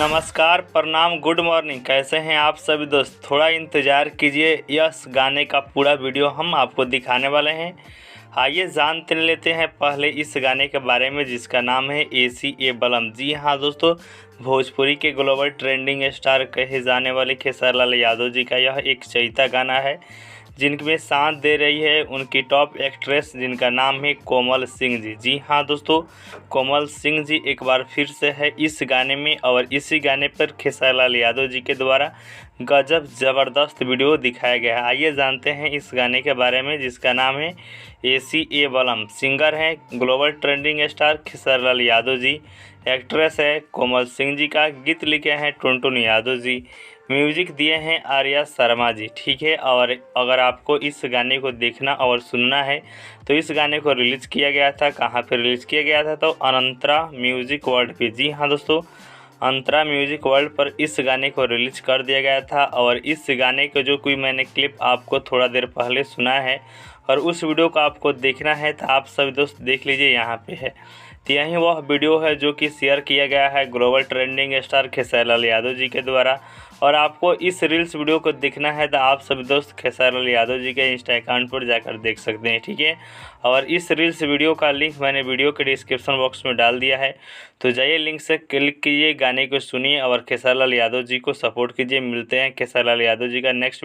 नमस्कार, प्रणाम, good morning. कैसे हैं आप सभी दोस्त? थोड़ा इंतज़ार कीजिए, यस गाने का पूरा वीडियो हम आपको दिखाने वाले हैं। आइए जानते लेते हैं पहले इस गाने के बारे में, जिसका नाम है एसी ए बलम। जी हाँ दोस्तों, भोजपुरी के ग्लोबल ट्रेंडिंग स्टार कहे जाने वाले खेसारी लाल यादव जी का यह एक चैता गाना है, जिनमें साथ दे रही है उनकी टॉप एक्ट्रेस, जिनका नाम है कोमल सिंह जी। जी हाँ दोस्तों, कोमल सिंह जी एक बार फिर से है इस गाने में, और इसी गाने पर खेसारी लाल यादव जी के द्वारा गजब ज़बरदस्त वीडियो दिखाया गया है। आइए जानते हैं इस गाने के बारे में, जिसका नाम है एसी ए बलम। सिंगर हैं global trending star Khesari Lal Yadav ji, actress है कोमल सिंह जी, का गीत लिखे हैं टुनटुन यादव जी, म्यूजिक दिए हैं आर्या शर्मा जी। ठीक है, और अगर आपको इस गाने को देखना और सुनना है तो इस गाने को रिलीज़ किया गया था, कहाँ पे रिलीज़ किया गया था? तो अंतरा म्यूजिक वर्ल्ड पे। जी हाँ दोस्तों, अंतरा म्यूजिक वर्ल्ड पर इस गाने को रिलीज़ कर दिया गया था। और इस गाने को जो कोई मैंने क्लिप आपको थोड़ा देर पहले सुना है, और उस वीडियो को आपको देखना है तो आप सभी दोस्त देख लीजिए, यहाँ पे है। तो यही वह वीडियो है जो कि शेयर किया गया है global trending star Khesari Lal Yadav ji के द्वारा। और आपको इस रील्स वीडियो को देखना है तो आप सभी दोस्त खेसारी लाल यादव जी के इंस्टा अकाउंट पर जाकर देख सकते हैं। ठीक है, और इस रील्स वीडियो का लिंक मैंने वीडियो के डिस्क्रिप्शन बॉक्स में डाल दिया है, तो जाइए लिंक से क्लिक कीजिए, गाने को सुनिए और खेसारी लाल यादव जी को सपोर्ट कीजिए। मिलते हैं खेसारी लाल यादव जी का नेक्स्ट